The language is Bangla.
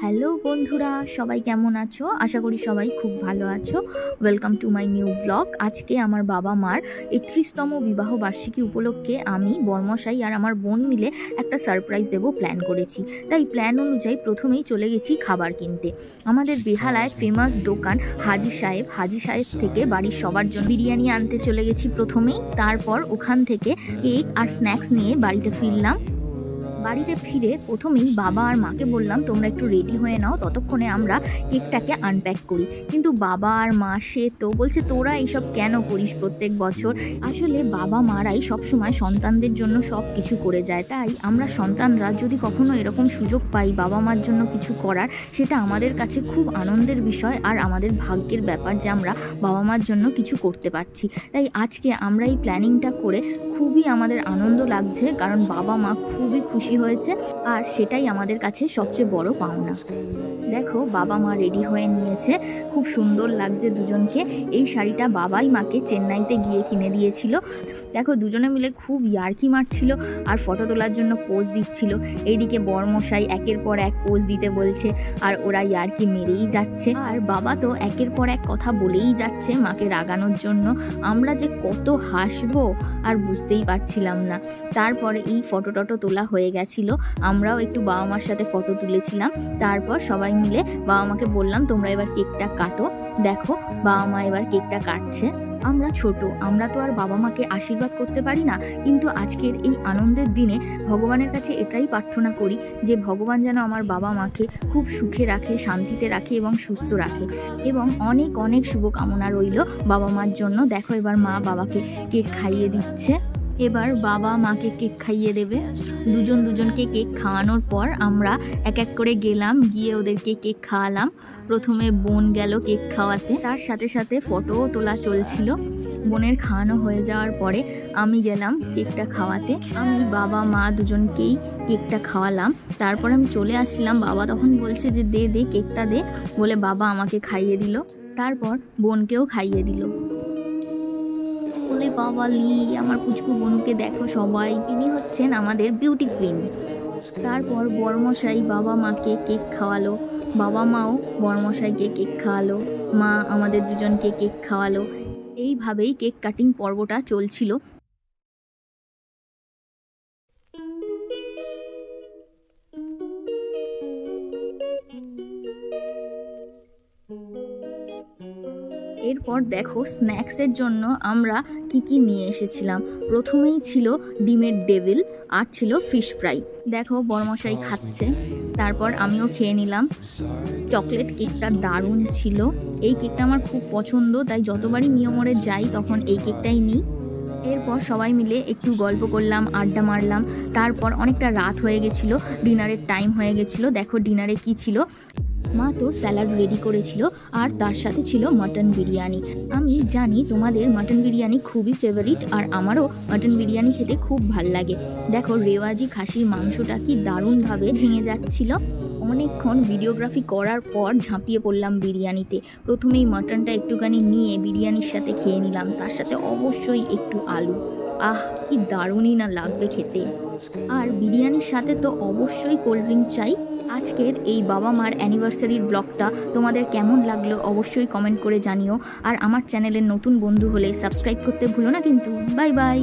হ্যালো বন্ধুরা, সবাই কেমন আছো? আশা করি সবাই খুব ভালো আছো। Welcome to my new blog. আজকে আমার বাবা মার ৩১তম বিবাহ বার্ষিকী উপলক্ষে আমি, বর্মশাই আর আমার বোন মিলে একটা সারপ্রাইজ দেবো প্ল্যান করেছি। তাই প্ল্যান অনুযায়ী প্রথমেই চলে গেছি খাবার কিনতে। আমাদের বেহালায় ফেমাস দোকান হাজি সাহেব থেকে বাড়ির সবার জন্য বিরিয়ানি আনতে চলে গেছি প্রথমেই। তারপর ওখান থেকে কেক আর স্ন্যাক্স নিয়ে বাড়িতে ফিরলাম। বাড়িতে ফিরে প্রথমেই বাবা আর মাকে বললাম, তোমরা একটু রেডি হয়ে নাও, ততক্ষণে আমরা কেকটাকে আনপ্যাক করি। কিন্তু বাবা আর মা সে তো বলছে, তোরা এইসব কেন করিস প্রত্যেক বছর? আসলে বাবা মারাই সবসময় সন্তানদের জন্য সব কিছু করে যায়। তাই আমরা সন্তানরা যদি কখনো এরকম সুযোগ পাই বাবা মার জন্য কিছু করার, সেটা আমাদের কাছে খুব আনন্দের বিষয় আর আমাদের ভাগ্যের ব্যাপার যে আমরা বাবা মার জন্য কিছু করতে পারছি। তাই আজকে আমরা এই প্ল্যানিংটা করে খুবই আমাদের আনন্দ লাগছে, কারণ বাবা মা খুবই খুশি হয়েছে আর সেটাই আমাদের কাছে সবচেয়ে বড় পাওনা। দেখো, বাবা মা রেডি হয়ে নিয়েছে, খুব সুন্দর লাগছে দুজনকে। এই শাড়িটা বাবাই মাকে চেন্নাইতে গিয়ে কিনে দিয়েছিল। দেখো, দুজনে মিলে খুব ইয়ার্কি মারছিল আর ফটো তোলার জন্য পোজ দিচ্ছিল। এইদিকে বরমশাই একের পর এক পোজ দিতে বলছে আর ওরা ইয়ার্কি মেরেই যাচ্ছে। আর বাবা তো একের পর এক কথা বলেই যাচ্ছে মাকে রাগানোর জন্য। আমরা যে কত হাসবো আর বুঝতেই পারছিলাম না। তারপরে এই ফটো টটো তোলা হয়ে গেছিলো, আমরাও একটু বাবা মার সাথে ফটো তুলেছিলাম। তারপর সবাই মিলে বাবা মাকে বললাম, তোমরা এবার কেকটা কাটো। দেখো, বাবা মা এবার কেকটা কাটছে। আমরা ছোট, আমরা তো আর বাবা মাকে আশীর্বাদ করতে পারি না, কিন্তু আজকের এই আনন্দের দিনে ভগবানের কাছে এটাই প্রার্থনা করি যে ভগবান যেন আমার বাবা মাকে খুব সুখে রাখে, শান্তিতে রাখে এবং সুস্থ রাখে। এবং অনেক অনেক শুভকামনা রইল বাবা মার জন্য। দেখো, এবার মা বাবাকে কেক খাইয়ে দিচ্ছে। এবার বাবা মাকে কেক খাইয়ে দেবে। দুজনকে কেক খাওয়ানোর পর আমরা এক এক করে গেলাম, গিয়ে ওদেরকে কেক খাওয়ালাম। প্রথমে বোন গেল কেক খাওয়াতে, তার সাথে সাথে ফটোও তোলা চলছিল। বোনের খাওয়ানো হয়ে যাওয়ার পরে আমি গেলাম কেকটা খাওয়াতে। আমি বাবা মা দুজনকেই কেকটা খাওয়ালাম। তারপর আমি চলে আসছিলাম, বাবা তখন বলছে যে দে কেকটা দে, বলে বাবা আমাকে খাইয়ে দিল। তারপর বোনকেও খাইয়ে দিল। বলে, বাবা লি, আমার পুচকু বনুকে দেখো সবাই, ইনি হচ্ছেন আমাদের বিউটি কুইন। তারপর বরমশাই বাবা মাকে কেক খাওয়ালো, বাবা মাও বরমশাইকে কেক খাওয়ালো, মা আমাদের দুজনকে কেক খাওয়ালো। এইভাবেই কেক কাটিং পর্বটা চলছিল। এরপর দেখো, স্ন্যাক্সের জন্য আমরা কি নিয়ে এসেছিলাম। প্রথমেই ছিল ডিমের ডেভিল আর ছিল ফিশ ফ্রাই। দেখো, বরমশাই খাচ্ছে, তারপর আমিও খেয়ে নিলাম। চকলেট কেকটা দারুণ ছিল। এই কেকটা আমার খুব পছন্দ, তাই যতবারই নিয়মরে যাই তখন এই কেকটাই নিই। এরপর সবাই মিলে একটু গল্প করলাম, আড্ডা মারলাম। তারপর অনেকটা রাত হয়ে গেছিলো, ডিনারের টাইম হয়ে গেছিলো। দেখো ডিনারে কি ছিল। মা তো স্যালাড রেডি করেছিল আর তার সাথে ছিল মাটন বিরিয়ানি। আমি জানি তোমাদের মাটন বিরিয়ানি খুবই ফেভারিট, আর আমারও মাটন বিরিয়ানি খেতে খুব ভাল লাগে। দেখো, রেওয়াজি খাসির মাংসটা কি দারুণভাবে ভেঙে যাচ্ছিল। অনেকক্ষণ ভিডিওগ্রাফি করার পর ঝাঁপিয়ে পড়লাম বিরিয়ানিতে। প্রথমেই মাটনটা একটুখানি নিয়ে বিরিয়ানির সাথে খেয়ে নিলাম, তার সাথে অবশ্যই একটু আলু। আহ, কি দারুণই না লাগবে খেতে। আর বিরিয়ানির সাথে তো অবশ্যই কোল্ড ড্রিঙ্ক চাই। আজকের এই বাবা মার অ্যানিভার্সারির ব্লগটা তোমাদের কেমন লাগলো অবশ্যই কমেন্ট করে জানিও। আর আমার চ্যানেলের নতুন বন্ধু হলে সাবস্ক্রাইব করতে ভুলো না কিন্তু। Bye bye.